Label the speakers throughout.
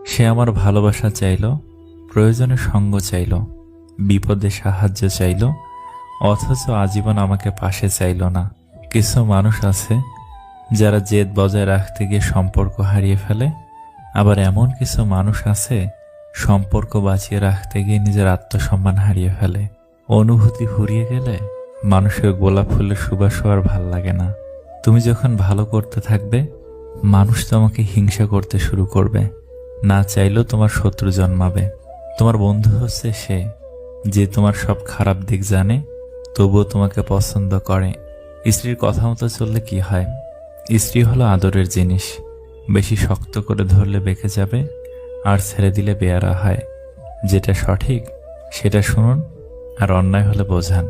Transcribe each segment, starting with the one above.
Speaker 1: সে আমার ভালোবাসা চাইল, প্রয়োজনে সঙ্গ চাইল, বিপদে সাহায্য চাইল, অথচ আজীবন আমাকে পাশে চাইল না। কিছু মানুষ আছে যারা জেদ বজায় রাখতে গিয়ে সম্পর্ক হারিয়ে ফেলে, আবার এমন কিছু মানুষ আছে সম্পর্ক বাঁচিয়ে রাখতে গিয়ে নিজের আত্মসম্মান হারিয়ে ফেলে। অনুভূতি ফুরিয়ে গেলে মানুষের গোলাপ ফুলের সুবাসও আর ভাল লাগে না। তুমি যখন ভালো করতে থাকবে, মানুষ তোমাকে হিংসা করতে শুরু করবে, না চাইলেও তোমার শত্রু জন্মাবে। তোমার বন্ধু হচ্ছে সে যে তোমার সব খারাপ দিক জানে, তবুও তোমাকে পছন্দ করে। স্ত্রীর কথা মতো চললে কি হয়? স্ত্রী হলো আদরের জিনিস, বেশি শক্ত করে ধরলে বেঁকে যাবে, আর ছেড়ে দিলে বেয়ারা হয়। যেটা সঠিক সেটা শুনুন, আর অন্যায় হলে বোঝান।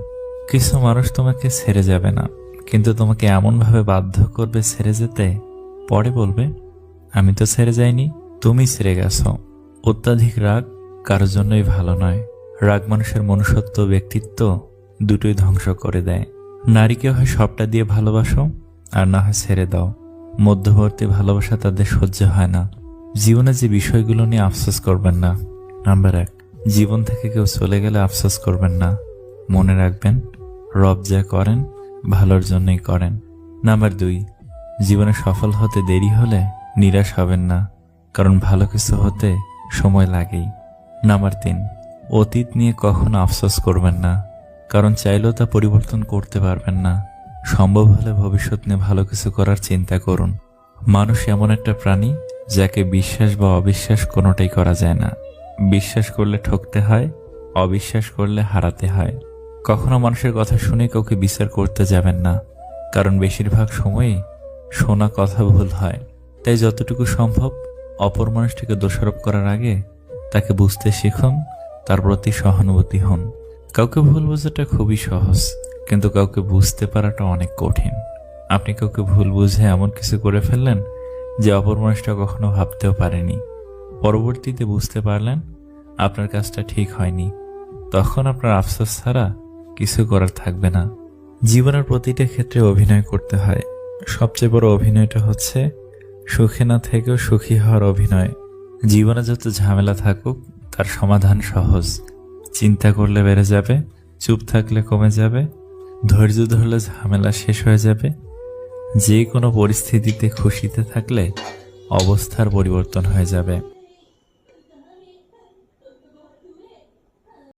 Speaker 1: কিছু মানুষ তোমাকে ছেড়ে যাবে না, কিন্তু তোমাকে এমনভাবে বাধ্য করবে ছেড়ে যেতে, পরে বলবে আমি তো ছেড়ে যাইনি, তুমি ছেড়ে গেছো। অত্যাধিক রাগ কারোর জন্যই ভালো নয়। রাগ মানুষের মনুষ্যত্ব, ব্যক্তিত্ব দুটোই ধ্বংস করে দেয়। নারীকে হয় সবটা দিয়ে ভালোবাসো, আর না হয় ছেড়ে দাও। মধ্যবর্তী ভালোবাসা তাদের সহ্য হয় না। জীবনে যে বিষয়গুলো নিয়ে আফসোস করবেন না। নাম্বার 1, জীবন থেকে কেউ চলে গেলে আফসোস করবেন না। মনে রাখবেন, রব যা করেন ভালোর জন্যই করেন। নাম্বার 2, জীবনে সফল হতে দেরি হলে নিরাশ হবেন না, কারণ ভালো কিছু হতে সময় লাগেই। নাম্বার 3, অতীত নিয়ে কখনো আফসোস করবেন না, কারণ চাইলেও তা পরিবর্তন করতে পারবেন না। সম্ভব হলে ভবিষ্যৎ নিয়ে ভালো কিছু করার চিন্তা করুন। মানুষ এমন একটা প্রাণী যাকে বিশ্বাস বা অবিশ্বাস কোনোটাই করা যায় না। বিশ্বাস করলে ঠকতে হয়, অবিশ্বাস করলে হারাতে হয়। কখনো মানুষের কথা শুনে কাউকে বিচার করতে যাবেন না, কারণ বেশিরভাগ সময়ই শোনা কথা ভুল হয়। তাই যতটুকু সম্ভব অপর মানুষটিকে দোষারোপ করার আগে তাকে বুঝতে শিখুন, তার প্রতি সহানুভূতি হন। কাউকে ভুল বোঝাটা খুবই সহজ, কিন্তু কাউকে বুঝতে পারাটা অনেক কঠিন। আপনি কাউকে ভুল বুঝে এমন কিছু করে ফেললেন যে অপর মানুষটা কখনো ভাবতেও পারেনি। পরবর্তীতে বুঝতে পারলেন আপনার কাজটা ঠিক হয়নি, তখন আপনার আফসোস ছাড়া কিছু করার থাকবে না। জীবনের প্রতিটা ক্ষেত্রে অভিনয় করতে হয়। সবচেয়ে বড় অভিনয়টা হচ্ছে সুখে না থেকেও সুখী হওয়ার অভিনয়। জীবনে যত ঝামেলা থাকুক তার সমাধান সহজ। চিন্তা করলে বেড়ে যাবে, চুপ থাকলে কমে যাবে, ধৈর্য ধরলে ঝামেলা শেষ হয়ে যাবে। যে কোনো পরিস্থিতিতে খুশিতে থাকলে অবস্থার পরিবর্তন হয়ে যাবে।